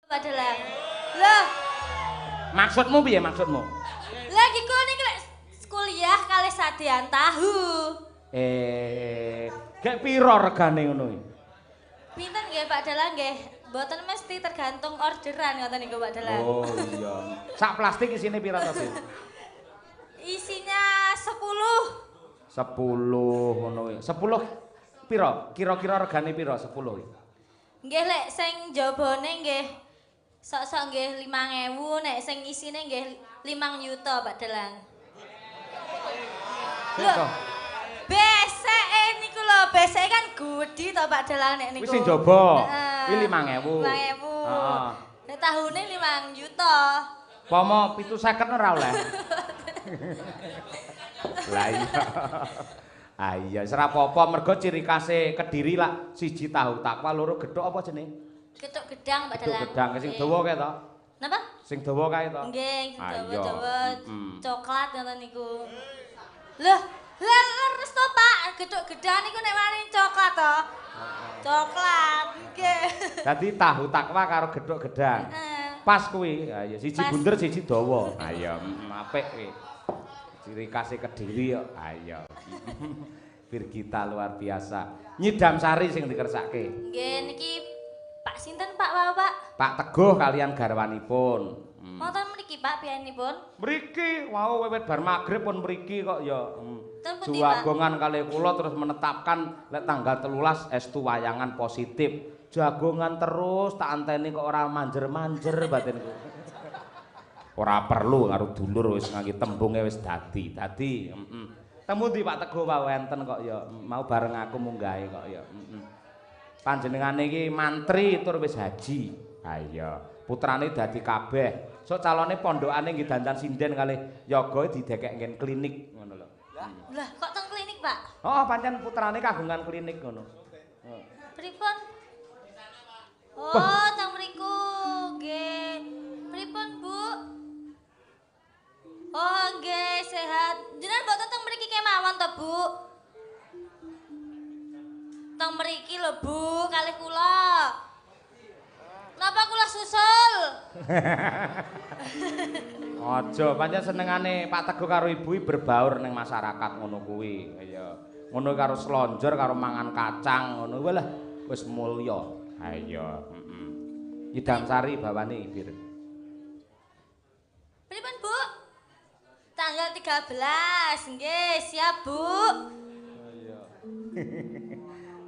Pak Dalang. Loh, Maksudmu piye maksudmu? lagi kok niki lek kuliah kalih sadean tahu. Gek piro regane ngono iki? Pinten nggih Pak Dalang nggih? Mboten mesti tergantung orderan ngoten niku Pak Dalang. Oh iya. Sak plastik isine piro to, Bir? Isinya 10. 10 ngono iki. 10 piro? Kira-kira regane piro 10 iki? Nggih lek sing jabane nggih sok-sok nggih 5.000, nek sing isine nggih 5 yuta Pak Dalang. Lho, beseke niku lho, beseke kan gudi to Pak Dalang nek niku. Wis sing jaba. Heeh. Kuwi 5.000. 5.000. Heeh. Nek tahune 5 yuta. Pomo 750 ora oleh. Lah iya. Ah iya, wis ora apa-apa mergo ciri khase Kediri lah siji tahu takwa, loro gedhok apa jenenge? Ketuk gedang Pak Gedhok Dalang. gedang sing dawa kae to. Napa? Sing dawa kae to. Nggih, Ah, iya. dawa-dawa Mm-mm. coklat ngoten niku. Lah, leres to Pak, gedhok gedang niku nek wani coklat to. Coklat, nggih. Dadi tahu takwa karo gedhok gedang. Heeh. Pas kuwi. Ah iya, siji Pas. bunder siji dawa. Ah iya, apik kuwi. Ciri khas Kediri kok. Ah iya. Virgita luar biasa. Nyidam sari sing dikersake. Nggih niki Pak sinten Pak Bapak? Pak Teguh kalian garwanipun. Wonten mriki Pak piyanipun? Mriki, wow wewet bar magrib pun mriki kok ya. Ten pundi, Pak? Jagongan kalih kula terus menetapkan lek tanggal 13 estu wayangan positif. Jagongan terus tak anteni kok ora manjer-manjer batinku. Ora perlu karo dulur wis ngangge tembunge wis dadi. Dadi, Temu ndi Pak Teguh wae wenten kok ya. Mau bareng aku munggahe kok ya. Panjenengane iki mantri tur wis haji. Ha iya, putrane dadi kabeh. Sok calone pondokane nggih dandan sinden kalih yoga didekek nggen klinik ngono lho. Lah, kok teng klinik, Pak? Oh, pancen putrane kagungan klinik ngono. Pripun? Oh, teng mriku. Nggih. Pripun, Bu? Oh, nggih, sehat. Jenengan mboten teng mriki kemawon to, Bu? Teng mriki lho, Bu, kalih kula. Napa kula susul? Aja, pancen senengane Pak Teguh karo Ibu berbaur ning masyarakat ngono kuwi. Iya. Ngono karo slonjor karo mangan kacang ngono kuwi lah wis mulya. Ha iya, Nyidam sari bawane Bir. Pripun, Bu? Tanggal 13. Nggih, siap, Bu. Iya.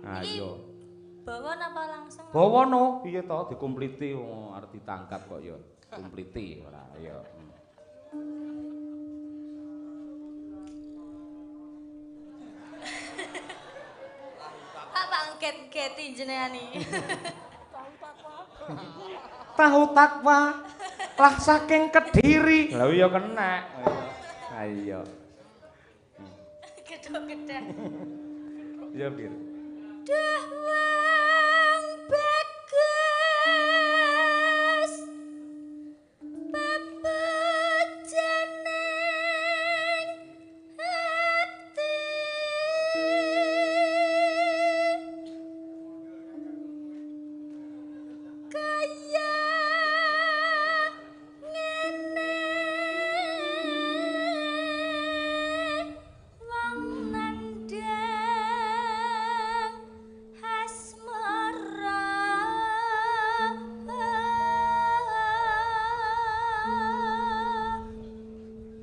Ayo. Bawa napa langsung? Bawa no, piye to dikumpliti arep ditangkap kok ya. Kumpliti ora ya. Apa angket-angketi jenengan iki? Tahu takwa lah saking Kediri. Lah iya kenek. Ha iya. Gedhok-gedhok. Iya, Bir. Dawang bagus pepejeneng hati kaya ngene wong nandang asmara.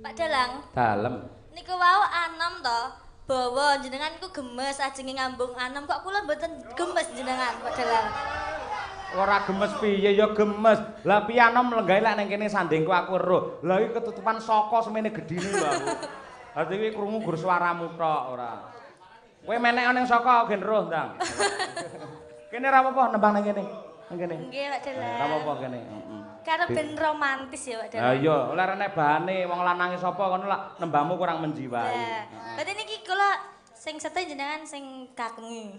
Pak Dalang, Dalem. niku wau anom to. Bawa jenengan niku gemes ajenge ngambung anom kok kula mboten gemes jenengan Pak Dalang. Ora gemes piye ya gemes. Lah piano mlenggahe lek ning kene sandingku aku weruh. Lah iki ketutupan saka semene gedine lho aku. Dadi iki krungu gur swaramu tok ora. Kowe menek ning saka gen roh, Ndang. Kene ora apa-apa nembang ning kene. Ning kene. Nggih Pak Dalang. Ora apa-apa kene. Karep ben romantis ya Pak Dalang. Ha iya, oleh nek bahane wong lanange sapa kono lah nembangmu kurang menjiwai. Lah, berarti niki kula sing setri jenengan sing kakunge.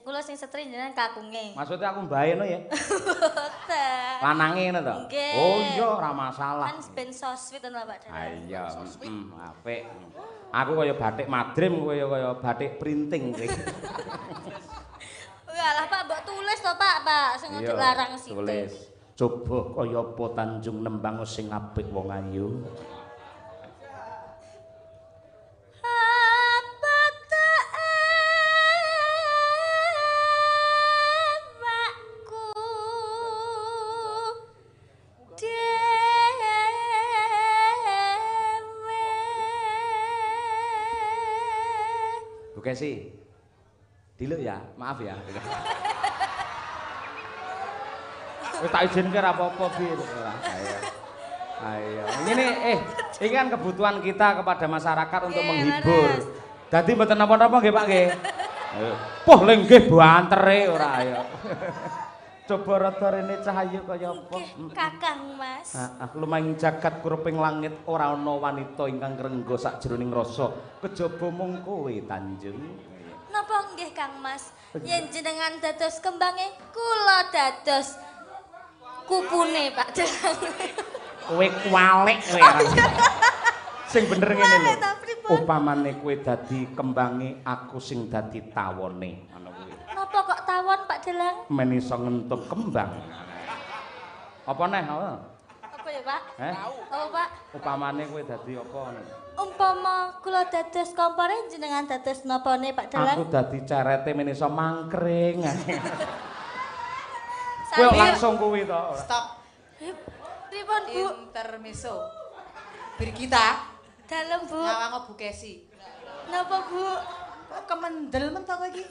Kula sing setri jenengan kakunge. Maksudnya aku mbae no ya. Boten. Lanange ngono to? Nggih. Oh iya, ora masalah. Kan ben so sweet to Pak Dalang. Ah iya, apik. Aku kaya batik madrim, kowe kaya batik printing kowe. Walah Pak, mbok tulis to Pak, Pak, sing ojo larang sithik. Tulis. Coba kaya apa Tanjung nembang sing apik wong ayu. Oke sih, diluk ya, maaf ya. Wis tak izinke ra apa-apa, Bir. Ayo. Ini kan kebutuhan kita kepada masyarakat untuk menghibur. Dadi mboten napa-napa nggih, Pak nggih. Ayo. Poh lenggih bantere ora ayo. Coba rada rene cahaya kaya apa? Kakang Mas. Heeh, lumahing jagat kuruping langit ora ana wanita ingkang rengga sakjroning rasa kejaba mung kowe Tanjung. Napa nggih Kang Mas? Yen jenengan dados kembange kula dados kupune Pak Delang. Kowe kualik kowe. Sing bener ngene lho. Upamane kowe dadi kembange aku sing dadi tawone. Napa kok tawon Pak Delang? Men iso ngentuk kembang. Apa neh? Apa ya Pak? Apa Pak? Upamane kowe dadi apa? Umpama kula dados kompore jenengan dados napane Pak Delang? Aku dadi cerete men iso mangkring. Kowe langsung kuwi to. Stop. Pripun Bu? Intermezzo. Birgita. Dalem Bu. Ngawang Bu Kesi. Napa Bu? Kok kemendel men to kowe iki?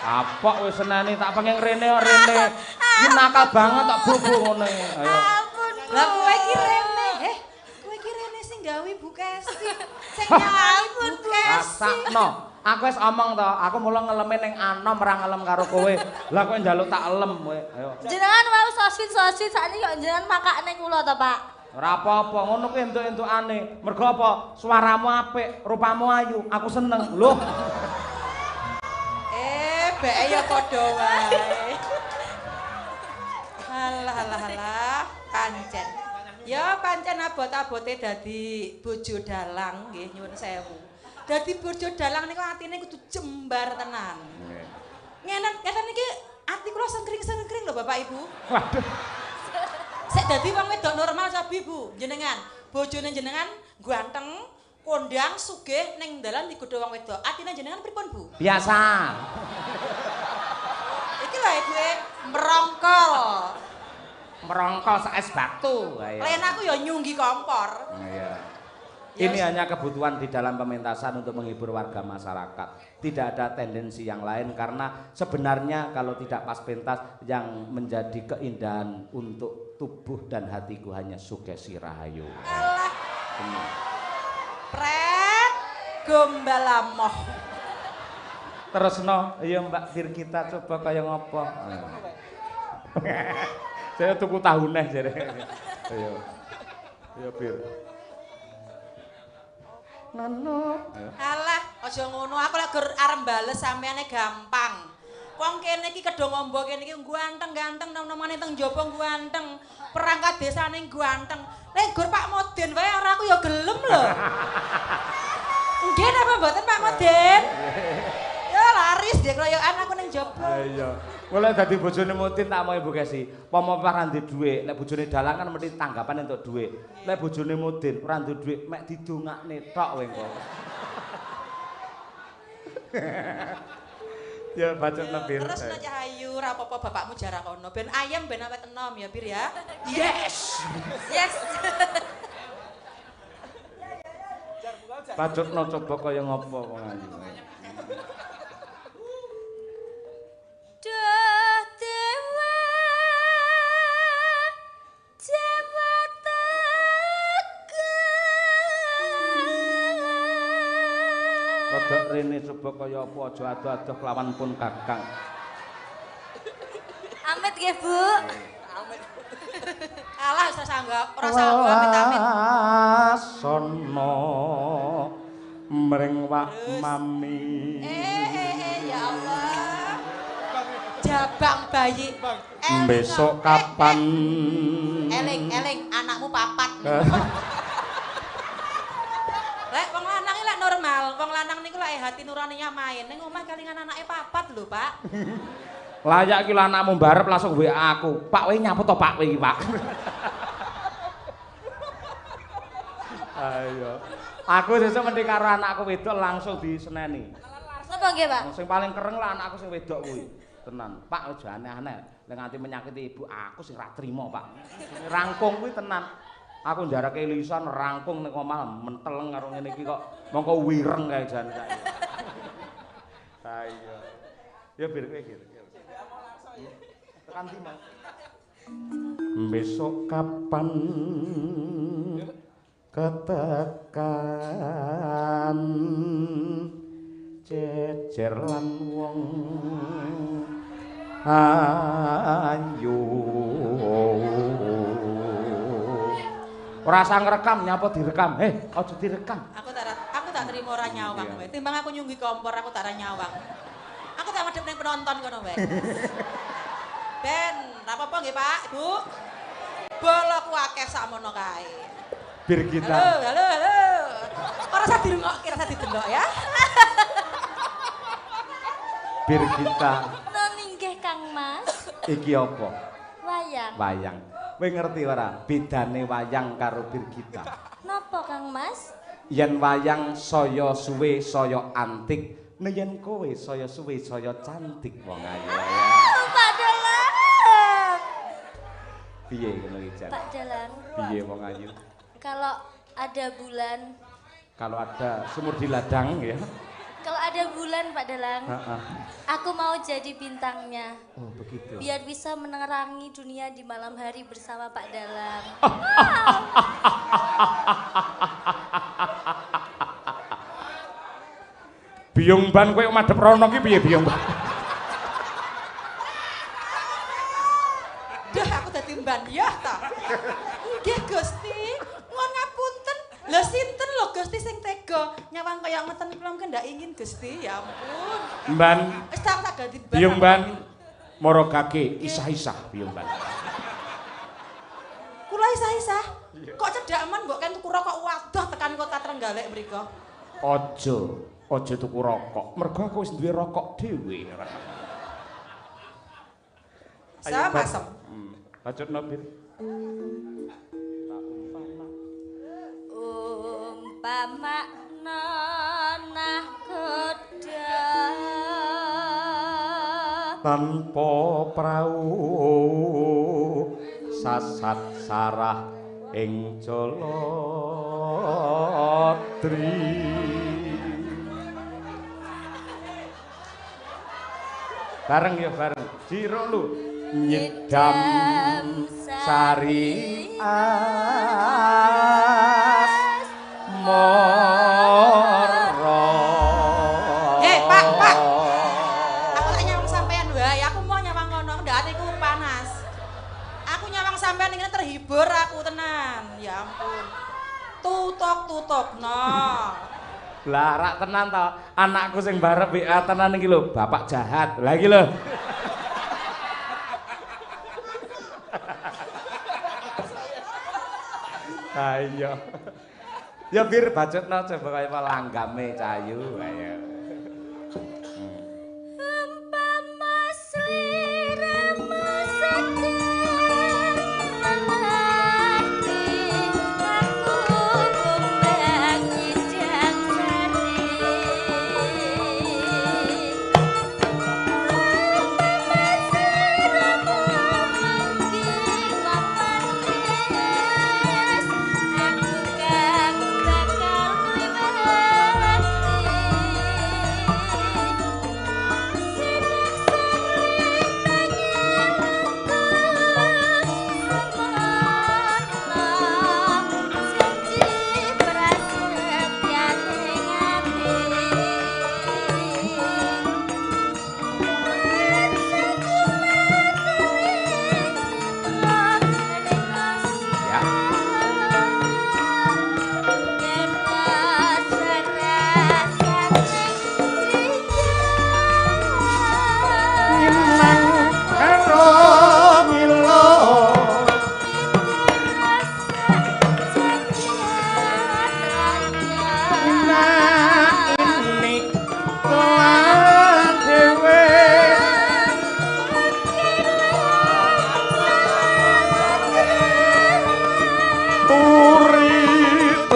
Apa wis seneni tak pengen rene kok rene. Iki nakal banget tak bubu ngono. Ayo. Ampun Bu. Lah kowe iki rene, kowe iki rene sing gawe Bu Kesi. Sing nyawangi Bu Kesi. Rasakno. Aku wis omong to, aku mula ngeleme ning anom ora ngelem karo kowe. Lah kok njaluk tak elem kowe. Ayo. Jenengan mau sosin-sosin sakniki kok jenengan makakne kula to Pak. Ora apa-apa, ngono kuwi entuk-entukane. Mergo apa? Suaramu apik, rupamu ayu, aku seneng. Loh. Beke ya padha wae. Halah, pancen. Ya pancen abot-abote dadi bojo dalang nggih nyuwun sewu. Dadi bojo dalang niku atine kudu jembar tenan. Ngeten iki ati kula sengkring-sengkring lho Bapak Ibu. Waduh. Sek dadi wong wedok normal sabi Bu, jenengan. Bojone jenengan ganteng, kondang, sugih ning dalan digodho wong wedok. Atine jenengan pripun Bu? Biasa. Iki lho gue merongkol. Merongkol sak es batu. Lain aku ya nyunggi kompor. Iya. Ini hanya kebutuhan di dalam pementasan untuk menghibur warga masyarakat. Tidak ada tendensi yang lain karena sebenarnya kalau tidak pas pentas yang menjadi keindahan untuk tubuh dan hatiku hanya Sukesi Rahayu. Alah. Pret gombalamoh. Terus no, iya Mbak Birgita coba kaya ngopo. Saya tuku tahu neh jare. Ayo. Ayo Bir. Nano. Alah, aja ngono. Aku lek gur arep bales sampeane gampang. Wong kene iki kedho ngombo kene iki ganteng-ganteng nom-nomane teng njaba ganteng. Perangkat desane ganteng. Lek gur Pak Moden wae ora aku ya gelem lho. Nggih napa mboten Pak Moden? Ya laris dhek kroyokan aku ning njaba. Iya. Mulai dadi bojone Mutin tak mau Ibu Kesi. Pomo ora ndek dhuwit, nek bojone dalang kan mesti tanggapan entuk dhuwit. Nek bojone Mutin ora ndek dhuwit, mek didongakne tok kowe kok. Ya bacotno Bir. Terus no Cahayu, ora apa-apa bapakmu jarak kono. Ben ayam ben awet enom ya Bir ya. Yes. Yes. Bacotno coba kaya ngopo wong ayu. Duh dewa Rodok rene coba kaya apa aja adoh-adoh kelawan pun Kakang. Amit nggih Bu. Alah ora sanggap, ora sanggap amit-amit. Sono mring wak mami. Ya Allah. Jabang bayi. Besok kapan? Eling anakmu papat. Lek wong lanang iki lek normal, wong lanang niku lek hati nuraninya main ning omah kalingan anake papat lho, Pak. Layak iki lho anakmu mbarep langsung WA aku. Pak kowe nyapu to Pak kowe iki, Pak. Ayo. Aku sesuk mendhi karo anakku wedok langsung diseneni. Napa nggih, Pak? Sing paling kereng lah anakku sing wedok kuwi. Tenan. Pak aja aneh-aneh. Lek nganti menyakiti ibu aku sing ra trimo, Pak. Rangkung kuwi tenan. Aku njarake lisan rangkung ning omah menteleng karo ngene iki kok mongko wireng kae jan kae. Ha iya. Ya bir kowe iki. Tekan ndi, Mas? Besok kapan ketekan jejer lan wong ayu ora usah ngrekam nyapa direkam aja direkam aku tak terima ora nyawang wae timbang aku nyunggi kompor aku tak ora nyawang aku tak medhep ning penonton kono wae Ben ora apa-apa nggih Pak Ibu bolok akeh sakmono kae bir kita halo ora usah dirungokke ora usah didelok ya bir kita Nggih Kang Mas. iki apa Wayang. Kowe ngerti ora bedane wayang karo bir kita? Napa Kang Mas? Yen wayang saya suwe saya antik, yen kowe saya suwe saya cantik wong ayu. Pak Dalang. Piye ngono iki Jan? Pak Dalang. Piye wong ayu? Kalau ada bulan. Kalau ada sumur di ladang ya. Kalau ada bulan Pak Dalang. Aku mau jadi bintangnya. Oh, begitu. Biar bisa menerangi dunia di malam hari bersama Pak Dalang. Biyung ban kowe madhep rono ki piye biyung ban? Dah aku dadi mban ya ta. Nggih Gusti, nuwun ngapunten. Lho sinten lho Gusti sing tega nyawang kaya ngeten kula mungkin ndak ingin Gusti, ya ampun. Ban. Wis tak ganti ban. Biyung ban morogake isah-isah biyung ban. Kula isah-isah. Kok cedhak men mbok kan tuku rokok wadah tekan kota Trenggalek mriko. Aja tuku rokok. Mergo aku wis duwe rokok dhewe. Sama-sam. Bacotno bir. Umpama nanah kedah tanpa prau sasat sarah ing Jaladri. Bareng ya bareng. Jiro lu nyedam sari as moro. Pak. Aku tak nyawang sampean wae. Aku mau nyawang ngono, ndak atiku panas. Aku nyawang sampean iki terhibur aku tenan. Ya ampun. Tutok no. Lah rak tenan to, anakku sing barep WA tenan iki lho, bapak jahat. Lah iki lho. Ayo. Ya bir bacotno coba kaya langgame cayu ayo. Umpama sliramu sedang menanti aku kumbang nyidang sari. Umpama sliramu mengki wong manis aku kang bakal miwati.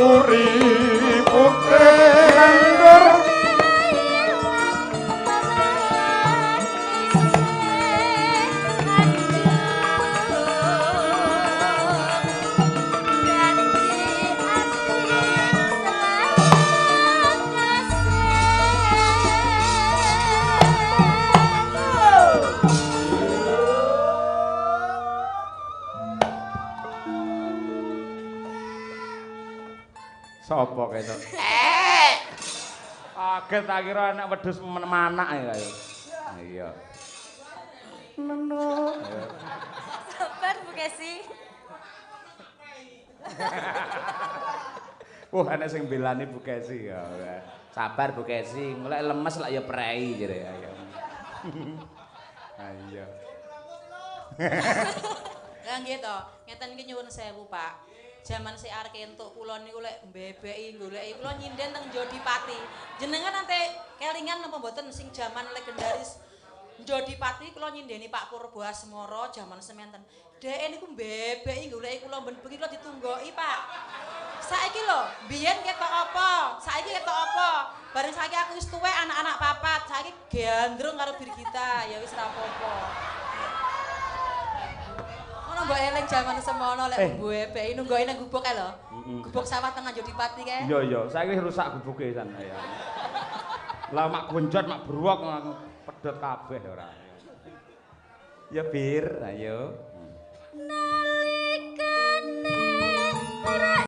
turi putih lendur Sopo kene? Kaget tak kira anak wedhus manak ya kaya. Iya. Neno. Sabar Bu Kesi. Wah, ana sing belani Bu Kesi ya. Sabar Bu Kesi, lek lemes lak ya prei jere ayo. Ayo. Lah nggih to, ngeten iki nyuwun sewu, Pak. Jaman sik arek entuk kula niku lek mbebeki goleki kula nyinden teng Jodipati. Jenengan nate kelingan napa mboten sing jaman legendaris Jodipati kula nyindeni Pak Purbo Asmara jaman semanten. Dheke niku mbebeki goleki kula ben bengi kula ditunggoki, Pak. Saiki lho, biyen ketok apa? Saiki ketok apa? Bareng saiki aku wis tuwek anak-anak papat. Saiki gandrung karo Birgita, ya wis ra apa-apa. Mbok eling jaman semono lek mbebeki nunggoki nang gubuk kae lho. Gubuk sawah tengah Jodipati kae. Iya iya, saiki rusak gubuke san ya. Lah mak gonjot mak bruwok pedhot kabeh ora. Ya Bir, ayo. Nalikane ora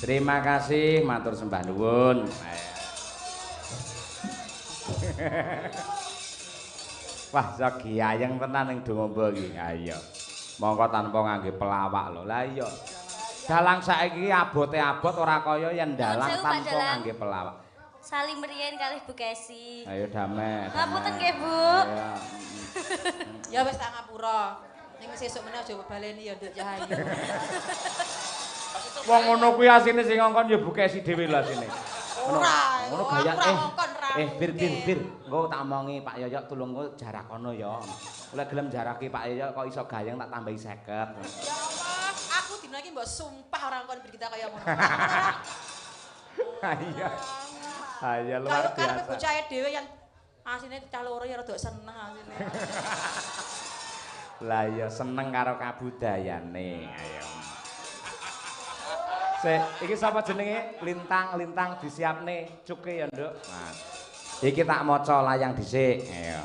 Terima kasih, matur sembah nuwun. Wah, sok giyayeng tenan ning Dongombo iki. Ayo. Monggo tanpa ngangge pelawak lho. Lah iya. Dalang saiki abote abot ora kaya yen dalang tanpa ngangge pelawak. Salim riyen kalih Bu Kesi. Ayo damai. Ngapunten nggih, Bu. Ya wis tak ngapura. Ning sesuk meneh aja baleni ya Nduk Cahayu. Wong ngono kuwi asine sing ngongkon ya bukesi dhewe lho asine. Ora, Ngono gaya ngongkon ra. bir. Engko tak omongi Pak Yoyok tulung jarak kono ya. Oleh gelem jaraki Pak Yoyok kok iso gayeng tak tambahi 50. Ya Allah, aku dina iki mbok sumpah ora ngongkon berita kaya ngono. Iya. Iya luar Kalau kan biasa. bocah dhewe yang asine cah loro ya rada seneng asine. Lah ya seneng karo kabudayane. Ayo. Iki sapa jenenge? Lintang disiapne cuke ya, Nduk. Nah. Iki tak maca layang dhisik. Ayo.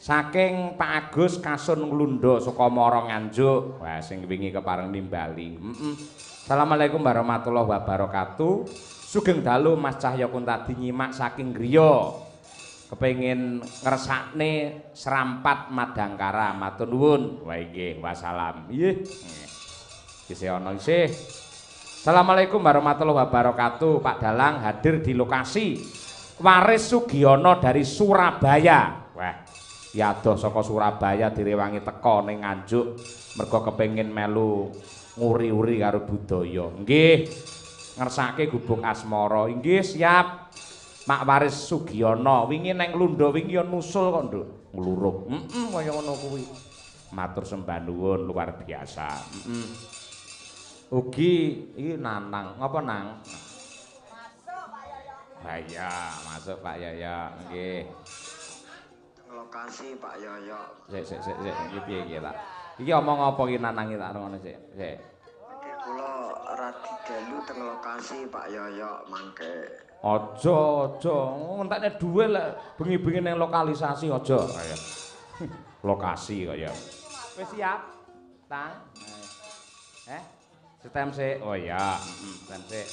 Saking Pak Agus Kasun Nglundo Sukamara Nganjuk. Wah, sing wingi kepareng nimbali. Assalamualaikum warahmatullahi wabarakatuh. Sugeng dalu Mas Cahya Kuntadi nyimak saking griya. Kepengin ngresakne serampat Madangkara. Matur nuwun. Wah nggih, wassalam. Nggih. Isih ana isih. Assalamualaikum warahmatullahi wabarakatuh. Pak Dalang hadir di lokasi Waris Sugiono dari Surabaya. Wah, ya adoh saka Surabaya direwangi teka ning Nganjuk mergo kepengin melu nguri-uri karo budaya. Nggih, ngersake gubuk asmara. Nggih, siap. Mak Waris Sugiono wingi neng Lundha wingi ya nusul kok, Nduk. Ngluruh. Kaya ngono kuwi. Matur sembah nuwun luar biasa. Ugi iki Nanang, ngapa Nang? Masuk Pak Yoyo. Iya, masuk Pak Yoyo, nggih. Lokasi Pak Yoyo. Sik, iki piye iki tak. Iki omong apa iki Nanang iki tak ngono sik. Sik. Iki kula radi dalu teng lokasi Pak Yoyo mangke. Aja, entekne dhuwit lek bengi-bengi ning lokalisasi aja. Ayo. Lokasi kaya. Wis siap? Tang. Setem sik. Oh iya, setem sik.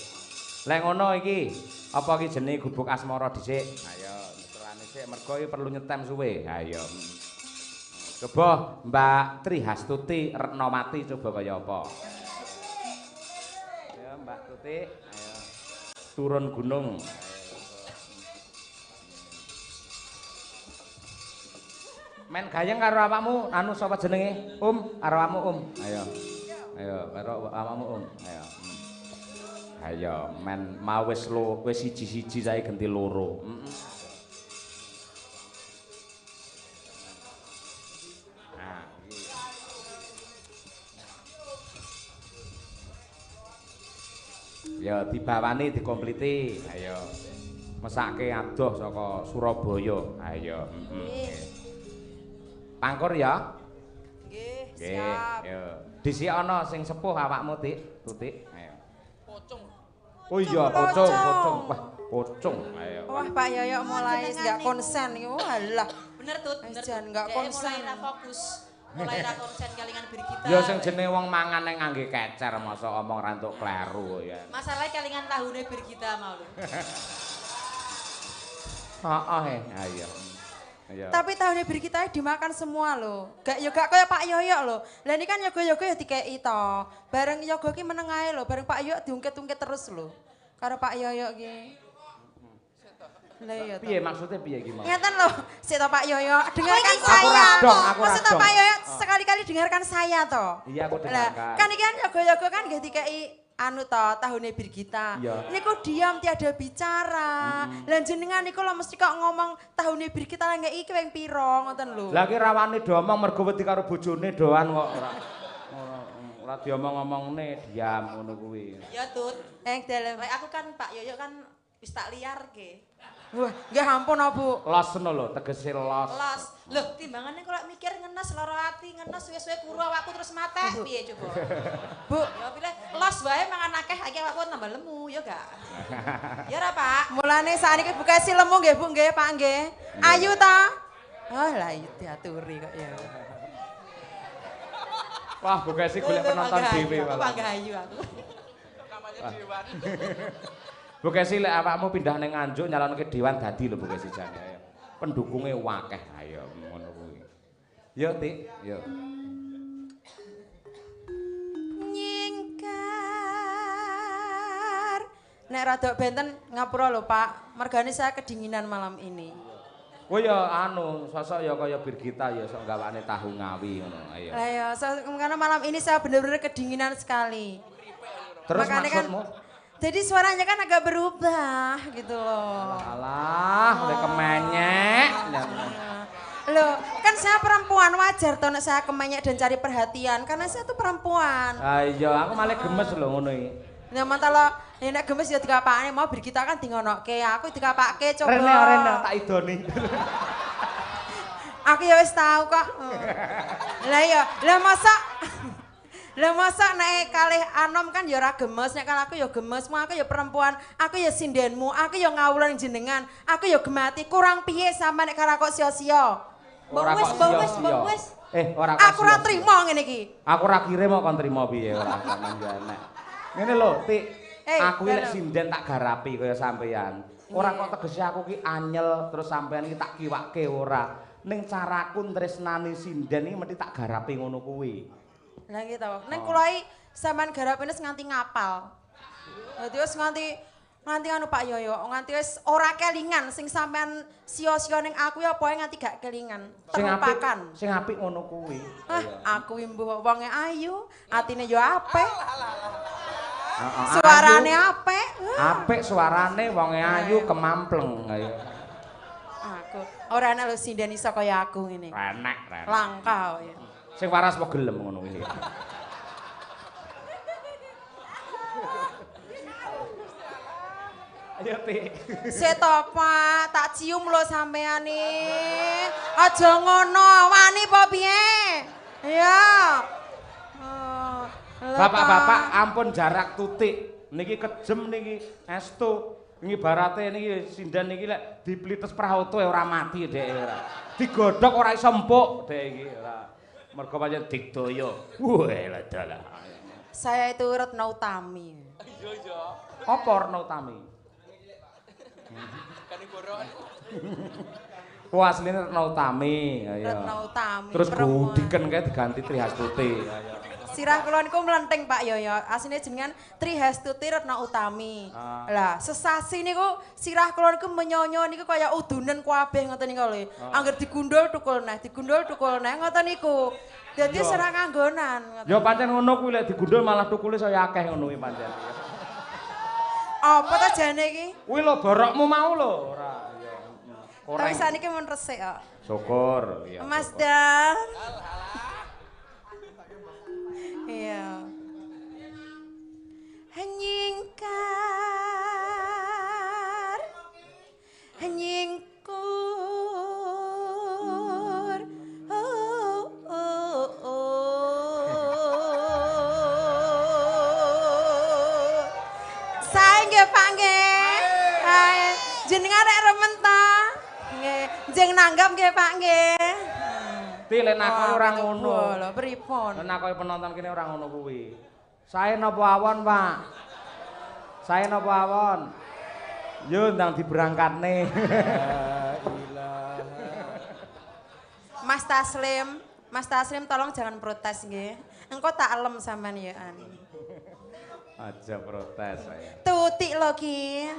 Lek ngono iki, apa iki jenenge gubuk asmara dhisik? Ayo, meterane sik mergo iki perlu nyetem suwe. Ayo. Coba Mbak Tri Hastuti Retnomati coba kaya apa? Ya Mbak Tuti, ayo. Turun gunung. Men gayeng karo awakmu, anu sapa jenenge? Karo awakmu, Ayo. Ayo, karo awakmu, Ayo. Ayo, men mau wis siji-siji sae ganti loro. Nah, iki. Ya dibawani dikompliti. Ayo. Mesake adoh saka Surabaya. Ayo, Pangkur ya? Nggih, Nggih, siap. yo. Dhisik ana sing sepuh awakmu, Tik. Tutik. Ayo. Pocong. Oh iya, pocong. Wah, pocong. Ayo. Wah, Pak Yoyo mulai nggak konsen iki. Walah. Bener Tut, bener. Jan nggak Dhek konsen. Mulai ra fokus. Mulai ra konsen kelingan Brigita. Ya sing jenenge wong mangan ning ngangge kecer masa omong ra entuk kleru ya. Masalahnya kelingan tahune Brigita mau lho. Heeh, ayo. Ayo. Tapi tahunnya beri kita dimakan semua loh. Gak kayak Pak Yoyo loh. Lah ini kan yogo-yogo ya dikei to. Bareng yogo ki meneng ae loh. Bareng Pak Yoyo diungkit-ungkit terus loh. Karo Pak Yoyo ki. Lah iya to. Piye maksudnya piye iki mau? Ngeten loh. Sik to Pak Yoyo, dengarkan Aku saya. radong, aku Maksud radong. Pak Yoyo sekali-kali dengarkan saya to. Iya, aku Lah, dengarkan. kan iki kan yogo-yogo kan nggih dikei anu to tahunnya Brigita. Iya. Niku diam tiada bicara. Lah jenengan niku lho mesti kok ngomong tahunnya Brigita lah nggak iki ping piro ngoten lho. Lah ki rawane diomong mergo wedi karo bojone doan kok ora diomong-omongne diam ngono kuwi. Ya Tut. Dalem. Lek aku kan Pak Yoyo kan wis tak liarke. Wah, nggih ampun Bu. Los ngono lho, tegese los. Los. Loh, timbangane kalau mikir ngenes lara ati, ngenes suwe-suwe kuru awakku terus mate, piye coba? Bu, Ya pilih los wae mangan akeh iki awakku tambah lemu, ya gak? Ya ora, Pak? mulane sakniki buka si lemu nggih Bu nggih Pak nggih. Ayu ta? Oh lah itu diaturi kok ya. Wah, bukesi golek penonton dhewe Aku malah. bangga ayu aku. Bukesi lek awakmu pindah ning Nganjuk nyalonke dewan dadi lho Bukesi jane. Ayo. Pendukunge wakeh ayo ngono kuwi. Yo Tik, yo. Nyingkar. Nek rada benten ngapura lho Pak, mergane saya kedinginan malam ini. Kowe ya anu, sosok ya kaya Birgita ya sok gawane tahu ngawi ngono. Ayo. Lah ya, karena malam ini saya benar-benar kedinginan sekali. Terus Makanya maksudmu? Jadi suaranya kan agak berubah gitu loh. Alah, udah kemenyek. Loh, kan saya perempuan wajar toh nek saya kemenyek dan cari perhatian karena saya tuh perempuan. Ayo, aku malah gemes lho ngono iki. Ya mantalo, nek gemes ya dikapakne mau Birgita kan dingonokke, aku dikapake coba. Rene tak idoni. Aku ya wis tahu kok. Lah iya, lah masa nek kalih anom kan ya ora gemes, nek kan aku ya gemes, aku ya perempuan, aku ya sindenmu, aku ya ngawulan jenengan, aku ya gemati, kurang piye sampe nek karo kok sia-sia. Ora kok sia-sia. Ora kok. Aku ora trimo ngene iki. Aku ora kira mau kon trimo piye ora enek. Ngene lho, Tik. Aku lek sinden tak garapi kaya sampean. Ora kok tegese aku ki anyel terus sampean ki tak kiwakke ora. Ning caraku tresnani sinden iki mesti tak garapi ngono kuwi. Lah gitu. Ning kula iki sampean garapine nganti ngapal. Dadi wis nganti anu Pak Yoyo, nganti wis ora kelingan sing sampean sia-sia ning aku ya pokoke nganti gak kelingan. Terlupakan. Sing apik ngono kuwi. Aku mbuh wonge ayu, atine yo apik. Suarane apik. Apik suarane wonge ayu kemampleng ayo. Aku ora ana lho sinden iso kaya aku ngene. Renek. Langka ya. Sing waras apa gelem ngono kuwi. Ayo Tik. Seto Pak, tak cium lho sampean iki. Aja ngono, wani apa piye? Ya. Bapak-bapak ampun jarak tutik. Niki kejem niki estu. Niki barate niki sinden niki lek diplites prauto ora mati dhek ora. Digodhog ora iso empuk dhek iki ora. Mergo pancen digdaya. Wah, dalah. Saya itu Retno Utami. Iya. Apa Retno Utami? Wah, asline Retno Utami. Retno Utami. Terus Gudiken kae diganti Trihastuti. Ayo. Sirah kula niku mlenting Pak Yoyo. Asline jenengan Trihastuti Retno Utami. Lah, sesasi niku sirah kula niku menyonyo niku kaya udunen kabeh ngoten niku lho. Angger digundul tukul neh ngoten niku. Dadi serang anggonan. Ya pancen ngono kuwi lek digundul malah tukule saya akeh ngono kuwi pancen. Apa ta jane iki? Kuwi lho borokmu mau lho ora. Ora. Tapi saniki men resik kok. Syukur ya. Mas Dan. Iya. Nyingkur. Saya nggih Pak nggih. Jenengan rek remen ta? Nggih, jeng nanggap nggih Pak nggih. Lek aku ora ngono. Lho pripun? Nek aku penonton kene ora ngono kuwi. Sae napa awon, Pak? Sae napa awon? Yo ndang diberangkatne. Mas Taslim tolong jangan protes nggih. Engko tak elem sampean ya an. Aja protes saya. Tutik lho Ki.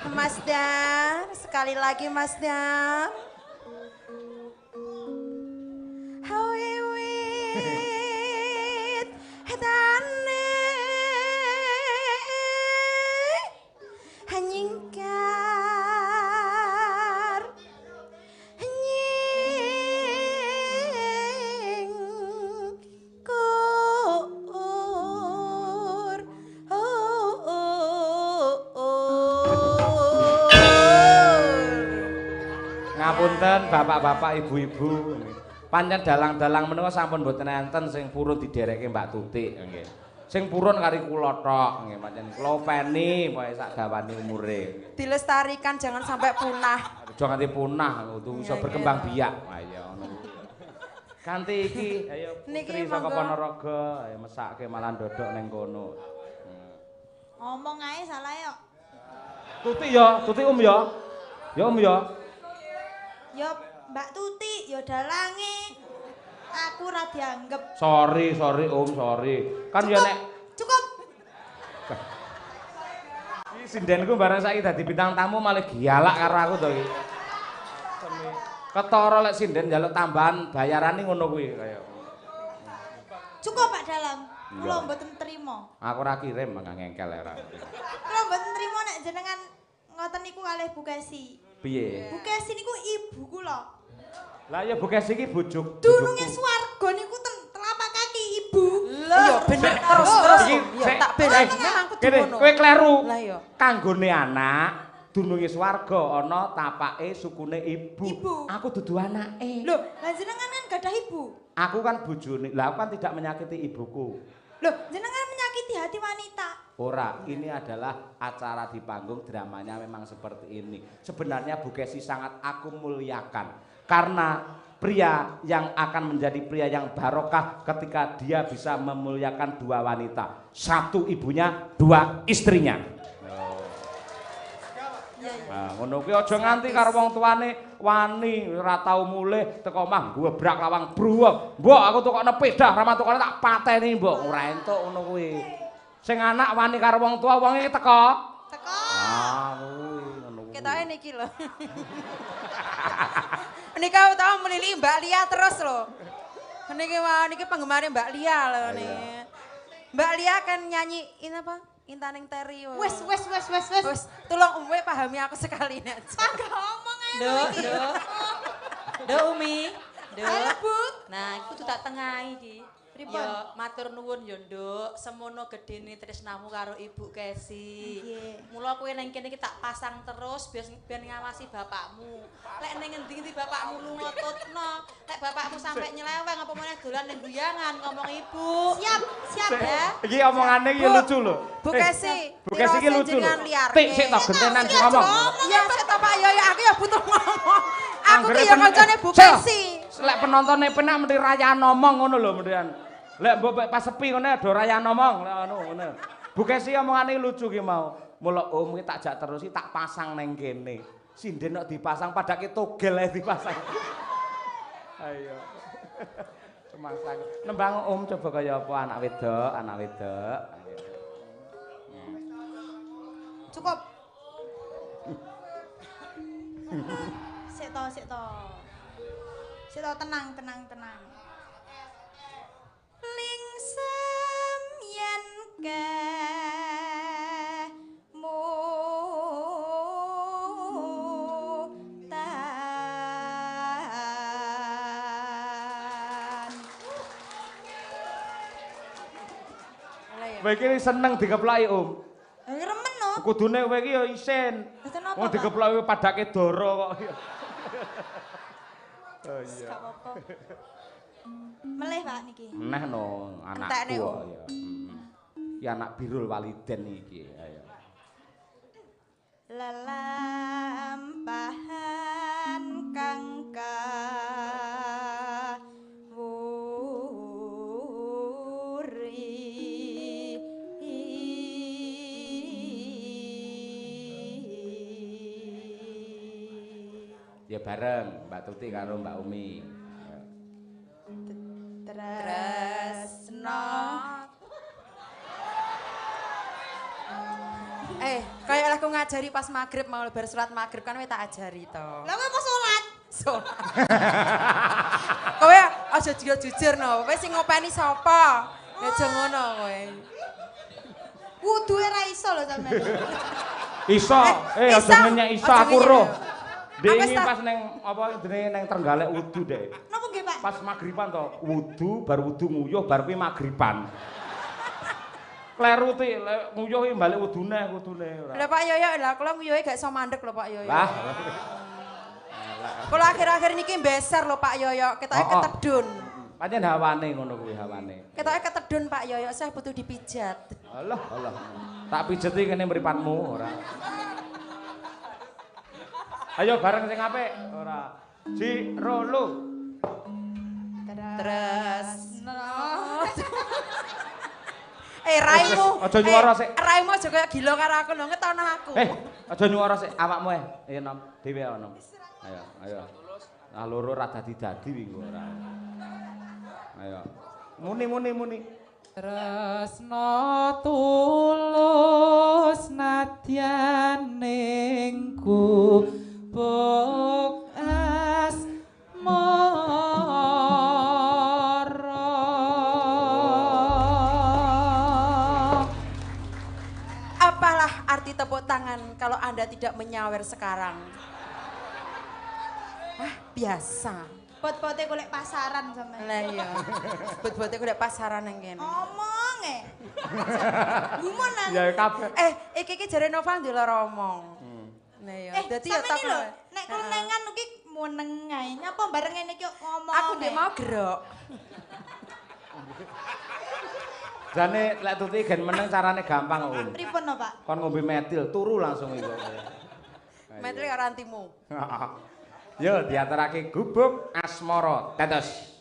Mas Dar, sekali lagi Mas Dar. Hawiwit hedane hanyingkar nyingkur. Ngapunten bapak-bapak, ibu-ibu. Pancen dalang-dalang menawa sampun mboten enten sing purun diderekke Mbak Tutik nggih. Sing purun kari kula tok nggih pancen kula openi pokoke sak gawani umure. Dilestarikan jangan sampai punah. Aja nganti punah kudu iso berkembang biak. Ayo ngono. Ganti iki ayo putri saka Ponorogo ayo mesake malah ndodok ning kono. Ngomong ae salah yo. Tutik ya, Tutik ya. Ya ya. Yo Mbak Tuti, yo dalange. Aku ora dianggep. Sorry sorry. Kan ya nek Cukup. Iki sindenku bareng saiki dadi bintang tamu malah gialak karo aku to iki. Ketara lek sinden njaluk tambahan bayarane ngono kuwi kaya. Cukup Pak Dalang. Iya. Kula mboten trima. Aku ora kirim mangga ngengkel ora. Kula mboten trima nek jenengan ngoten niku kalih Bu Kesi. Piye? Bu Kesi niku ibu kula. Lah ya Bu Kesi iki bojo. Dununge swarga niku telapak kaki ibu. Iya bener terus. Iki Ya tak bedani memang kudu kene ngono. kowe kleru. Lah iya. Kanggone anak dununge swarga ana tapake sukune ibu. Ibu. Aku dudu anake. Lho, lah jenengan kan gadah ibu. Aku kan bojone. Lah aku kan tidak menyakiti ibuku. Loh, jenengan menyakiti hati wanita. Ora, ini adalah acara di panggung, dramanya memang seperti ini. Sebenarnya Bu Kesi sangat aku muliakan. Karena pria yang akan menjadi pria yang barokah ketika dia bisa memuliakan dua wanita. Satu ibunya, dua istrinya. Nah, ngono kuwi aja nganti karo wong tuane wani ora tau mulih teko omah gebrak lawang bruwek. Mbok aku tukokne pedah, ra tukokne tak pateni mbok. Ora entuk ngono kuwi. Sing anak wani karo wong tua wonge teko. Teko. Ah, kuwi ngono kuwi. Ketoke niki lho. Menika utawa melili Mbak Lia terus lho. Niki wah niki penggemar Mbak Lia lho niki. Mbak Lia kan nyanyiin apa? Intaning Teri. Wes. Wes, tolong Umi pahami aku sekali aja. Mangga omong ae. Nduk Umi. Nduk. Halo, Bu. Nah, iku tuh tak tengahi iki. Pripun? Ya matur nuwun ya Nduk, semono gedene tresnamu karo Ibu Kesi. Nggih. Mula kowe nang kene iki tak pasang terus biar ngawasi bapakmu. Lek ning ngendi bapakmu lunga tutno, lek bapakmu sampe nyeleweng apa meneh dolan ning guyangan ngomong Ibu. Siap ya. Iki omongane iki lucu lho. Bu Kesi. Bu Kesi iki lucu lho. Liar. Tik sik to gentenan sing ngomong. Iya, saya tak Pak Yoyo, aku ya butuh ngomong. Aku Anggere ki ya kancane Bu Kesi. Lek penontone penak mesti rayan ngomong ngono lho mendhian. Lek mbok pas sepi ngene do rayan ngomong lek ngono. Bu Kesi omongane lucu ki mau. Mula om ki tak jak terus tak pasang neng kene. Sinden kok dipasang padake togel ae dipasang. Ayo. Semasang. Nembang om coba kaya apa anak wedok. Ayo. Cukup. Sik to, tenang. Lingsem yen kemu Kowe iki seneng dikeplaki om. remen no. Kudune kowe iki ya isin. Mboten apa, Wong Pak. dikeplaki padake dara kok. Oh iya. Gak apa-apa. Meleh Pak niki. Meneh no anakku Entekne, kok Om. ya. Ki anak birul waliden iki. Ayo. Lelampahan kang Ya bareng Mbak Tuti karo Mbak Umi. tresno Kayak aku ngajari pas maghrib mau lebar surat maghrib kan wis tak ajari to. lha kok mau salat Sholat. Kowe aja jujur no, kowe sing ngopeni sapa? Aja ngono kowe. wudu ra iso lho sampean Iso, aja Isa. ngenyek iso Aja aku ngenyek. roh. Dek Aku ini sta- pas neng apa jenenge neng Trenggalek wudu dek. napa nggih Pak Pas maghriban to, wudu bar wudu nguyuh bar kuwi maghriban. Kleru ti nguyuh iki balik wudune ora. Lah Pak Yoyo, lah kula nguyuhe gak iso mandek lho Pak Yoyo. Lah. Kula akhir-akhir niki beser lho Pak Yoyo, ketoke ketedun. Pancen hawane ngono kuwi hawane. Ketoke ketedun Pak Yoyo, saya butuh dipijat. Allah. Tak pijeti kene mripatmu ora. Ayo bareng sing apik ora. Ji rolu. Tresno. Raimu. Aja nyuara sik. Raimu aja kaya gila karo aku lho, ngetono aku. Aja nyuara sik awakmu ae. Nom, dhewe nom. Ayo. Nah loro ra dadi-dadi wingi ora. Ayo. Muni. Tresno tulus nadyan ning gubuk asmara. Apalah arti tepuk tangan kalau Anda tidak menyawer sekarang? Ah, biasa. Pot-pote golek pasaran sama. Lah iya. Sebut-sebutnya golek pasaran nang kene. Ngomong Gumonan. Ya kabeh. Iki jare Nova ndelok omong. Nah iya. Dadi ya tak lho, nek kunengan iki muneng ae. Nyapa bareng ngene iki ngomong. Aku ndek mau gerok. Jane lek tuti gen meneng carane gampang kok. Pripun no, Pak? Kon ngombe metil turu langsung iku. Metil karo antimu. Yo diaturake gubuk asmara. Tetes.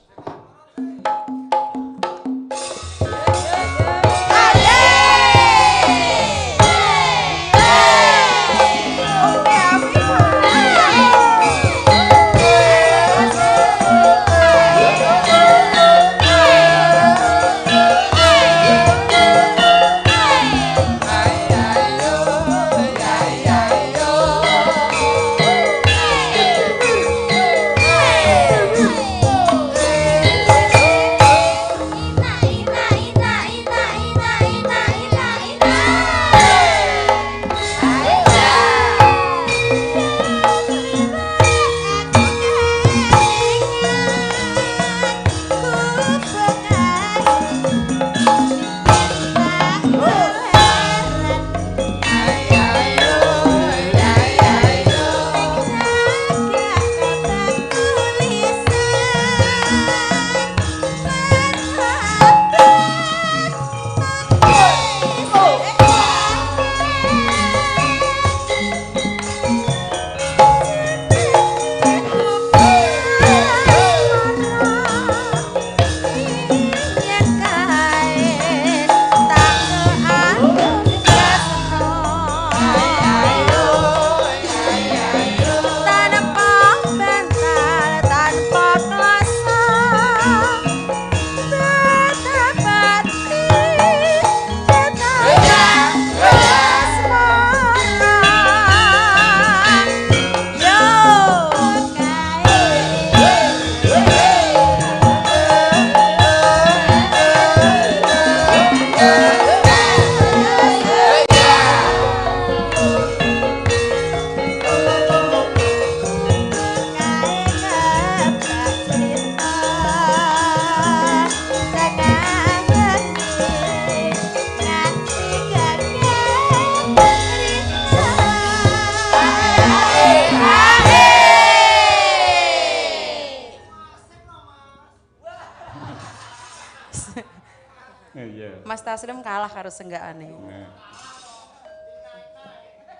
Mas Taslim kalah karo senggaane.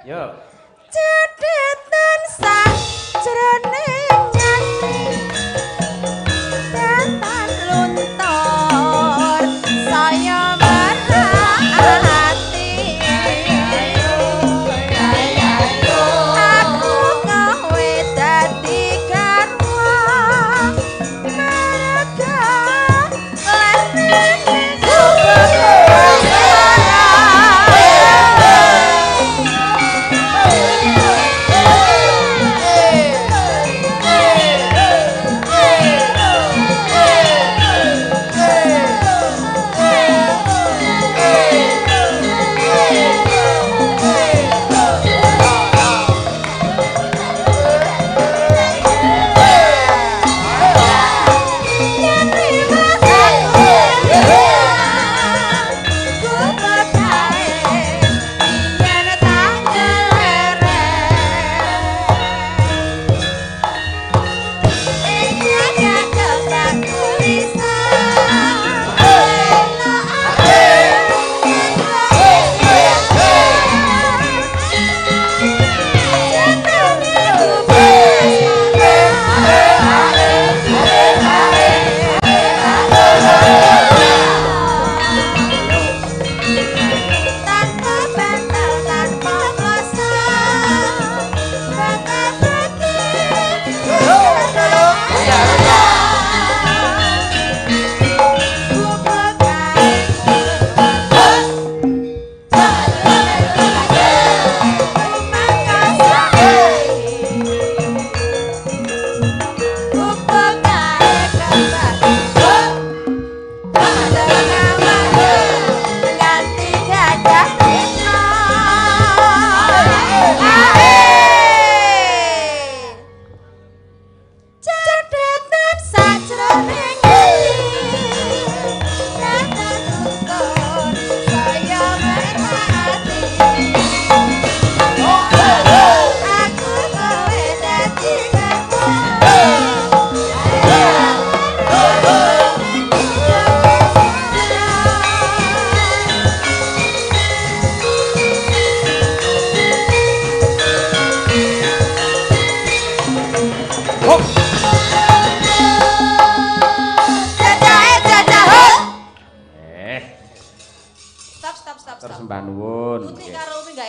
Yo. Cedetan sak jroning nyati tetan luntur saya merhati aku kowe dadi garwa merga lene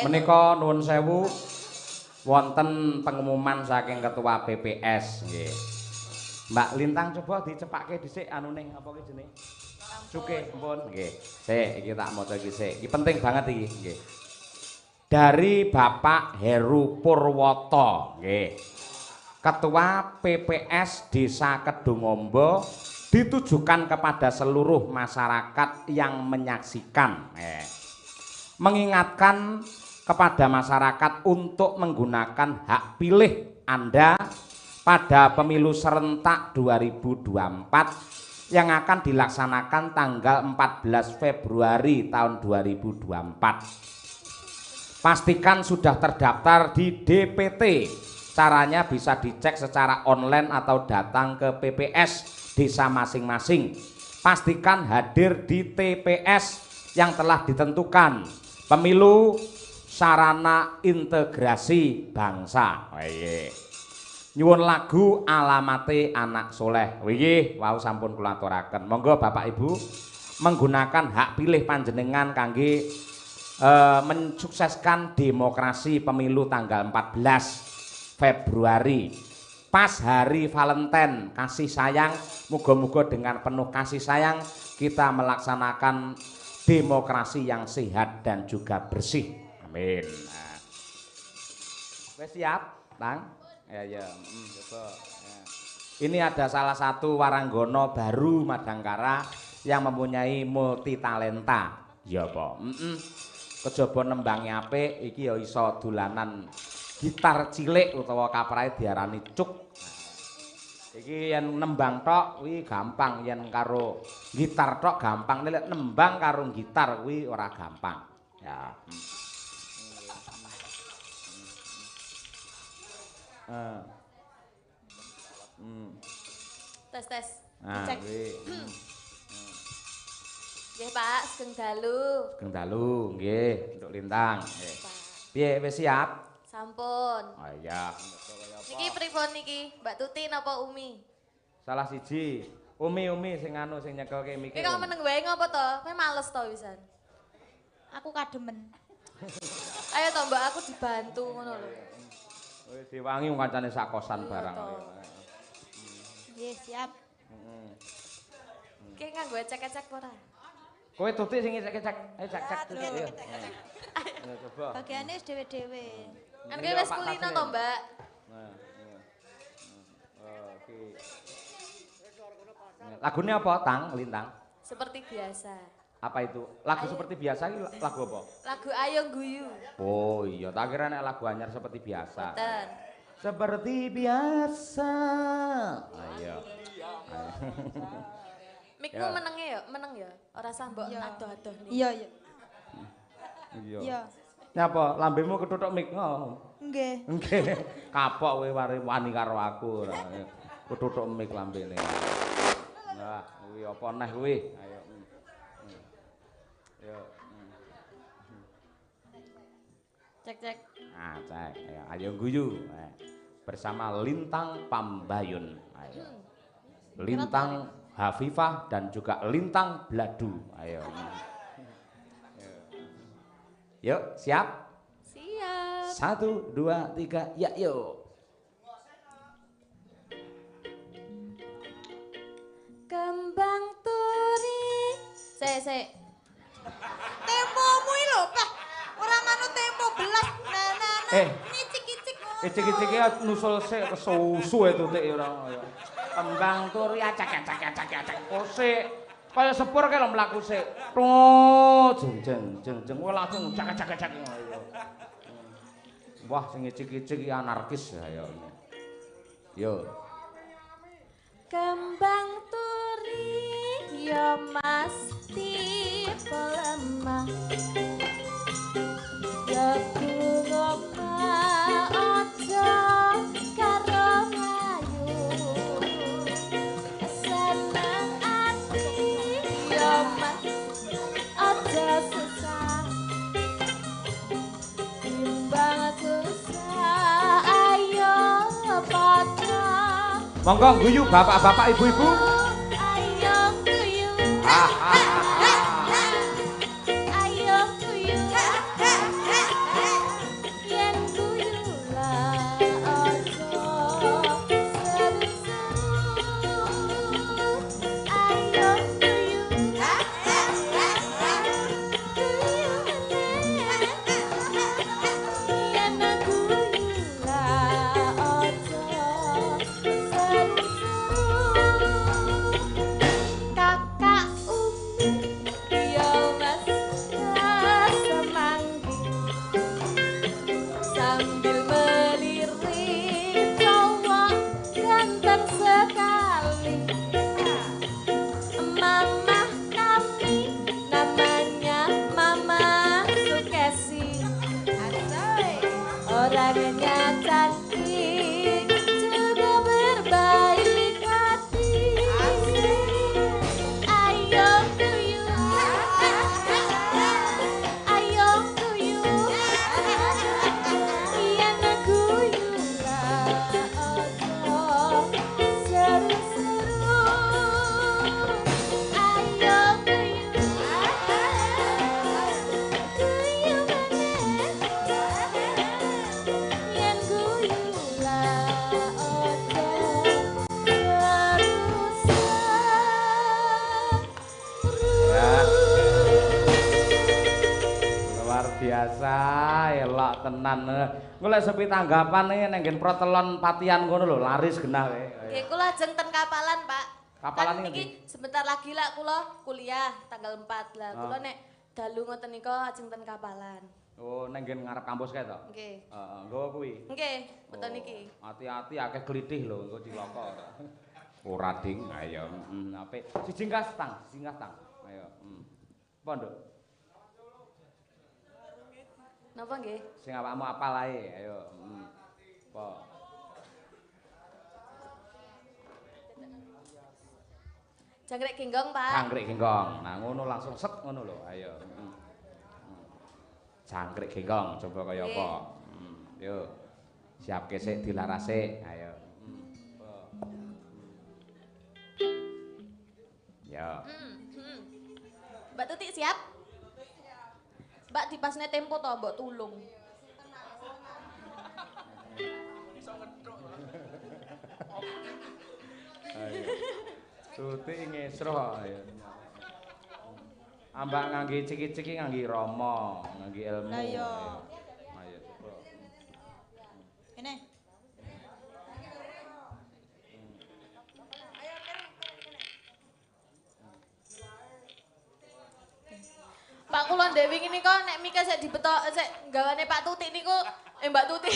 Menika nuwun sewu wonten pengumuman saking ketua BPS nggih. Mbak Lintang coba dicepake dhisik anune apa ki jenenge? Cuke ampun nggih. Sik iki tak maca iki sik. Iki penting banget iki nggih. Dari Bapak Heru Purwoto nggih. Ketua PPS Desa Kedungombo ditujukan kepada seluruh masyarakat yang menyaksikan. Mengingatkan kepada masyarakat untuk menggunakan hak pilih Anda pada pemilu serentak 2024 yang akan dilaksanakan tanggal 14 Februari tahun 2024. Pastikan sudah terdaftar di DPT. Caranya bisa dicek secara online atau datang ke PPS desa masing-masing. Pastikan hadir di TPS yang telah ditentukan. Pemilu sarana integrasi bangsa. Nyuwun lagu alamate anak soleh. Wih, wau sampun kula aturaken. Monggo Bapak Ibu menggunakan hak pilih panjenengan kangge mensukseskan demokrasi pemilu tanggal 14 Februari. Pas hari Valentine kasih sayang, moga-moga dengan penuh kasih sayang kita melaksanakan demokrasi yang sehat dan juga bersih. Amin. Nah. Wes siap, Tang? Ya. Coba. Ya. Ini ada salah satu waranggono baru Madangkara yang mempunyai multi talenta. Ya apa? Kejaba nembangi apik iki ya iso dolanan gitar cilik utawa kaprahe diarani cuk. Iki yen nembang tok kuwi gampang, yen karo gitar tok gampang, nek nembang karo gitar kuwi ora gampang. Ya. Tes. Nah, Cek. kuwi. Nggih, Pak, sugeng dalu. Sugeng dalu, nggih, untuk Lintang. Nggih. Piye wis siap? Sampun. Oh iya. Niki pripun niki? Mbak Tuti napa Umi? Salah siji. Umi sing anu sing nyekelke mikir. Kowe kok meneng wae ngopo to? Kowe males to wisan. Aku kademen. Ayo to Mbak, aku dibantu ngono lho. Wis diwangi wong kancane sakosan barang. Nggih, siap. Ki nganggo cek-cek ora? Kowe Tuti sing cek-cek. Ayo cek-cek. Ayo. Coba. Bagiane wis dhewe-dhewe. Kan kowe wis kulino to, Mbak? Nah, iya. Oke. Lagunya apa, Tang, Lintang? Seperti biasa. Apa itu? Lagu seperti biasa iki lagu apa? Lagu Ayo Guyu. Oh iya, tak kira nek lagu anyar seperti biasa. Betul. Seperti biasa. Ayo. Mikmu meneng ya? Ora sambok adoh-adoh nih. Iya. Iya. Iya. Nyapa lambemu ketutuk mik ngono? Nggih. Nggih. Kapok kowe wani karo aku ora. Ketutuk mik lambene. Nah, kuwi apa neh kuwi? Ayo. Yo. Cek. Nah, cek. Ayo guyu. Bersama Lintang Pambayun. Ayo. Lintang Hafifah dan juga Lintang Bladu. Ayo. Yuk, siap? Siap. 1, 2, 3, ya yuk. Kembang turi. Sik. Tempomu iki lho, Pak. Ora ngono tempo belas. Nicik-icik. Icik-icik ya nusul sik kesusu itu tik ora. Kembang turi acak. Oh sik. Kaya sepur kae lho mlaku sik. Jeng. Kowe langsung cak. Wah, sing icik-icik iki anarkis ya. Yo. Kembang turi ya mesti pelemah. Ya bunga aja karo ayu. Seneng ati ya mas aja susah. Timbang susah ayo padha. Monggo guyu bapak-bapak ibu-ibu. Ayo guyu. Ayo guyu. biasa, elok tenan. Engko lek sepi tanggapane ning nggen protelon Patian ngono lho, laris genah kowe. Nggih, kula ajeng ten kapalan, Pak. Kapalan Kan iki sebentar lagi lah kula kuliah tanggal 4 lah. Kula nek dalu ngoten nika ajeng ten kapalan. Oh, ning nggen ngarep kampus kae to? Nggih. Heeh, nggawa kuwi. Nggih, beton niki. Hati-hati akeh klithih lho, engko cilaka. Ora ding, ayo. Apik. Siji kas tang, siji kas tang. Ayo. Pondok. Napa nggih? Sing awakmu apal ae, ayo. Apa? Jangkrik genggong, Pak. Jangkrik genggong. Nah, ngono langsung set ngono lho, ayo. Jangkrik genggong coba kaya apa? Yo. Siapke sik dilarase, ayo. Ya. Mbak Tuti siap? Mbak dipasne tempo to, mbok tulung. Ayo. Tuti ngesro ayo. Ambak ngangge ciki-ciki ngangge rama, ngangge ilmu. Lah iya. Ayo coba. Ini. Pak kula Dewi ngene kok nek Mika sik dibetok sik gawane Pak Tuti niku Mbak Tuti.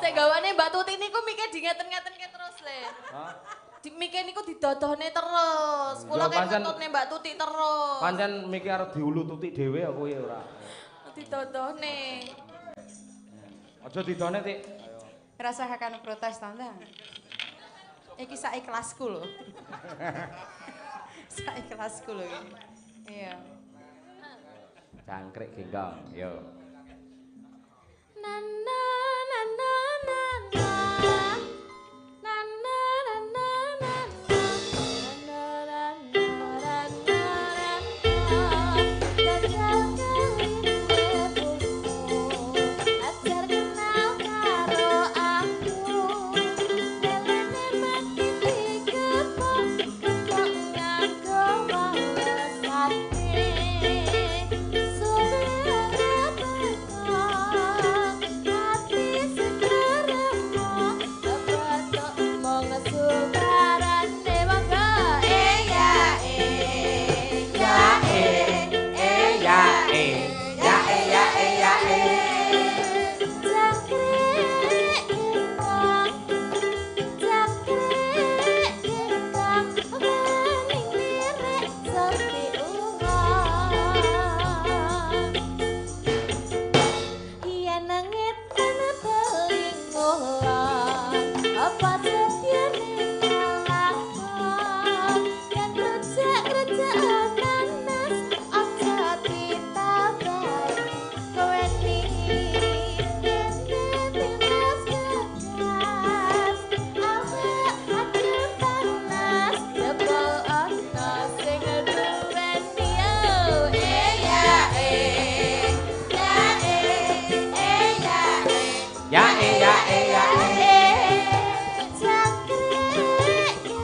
Sik gawane Mbak Tuti niku Mika dingeten-ngeten terus le. Hah? Di Mika niku didodohne terus. Kula kek nututne Mbak Tuti terus. Pancen mikir arep diulu Tuti dhewe aku ya ora. Didodohne. Aja didone, Tik. Rasa akan protes tante. Iki saikhlasku lho. Saikhlasku lho iki. Iya. Jangkrik genggong, yo.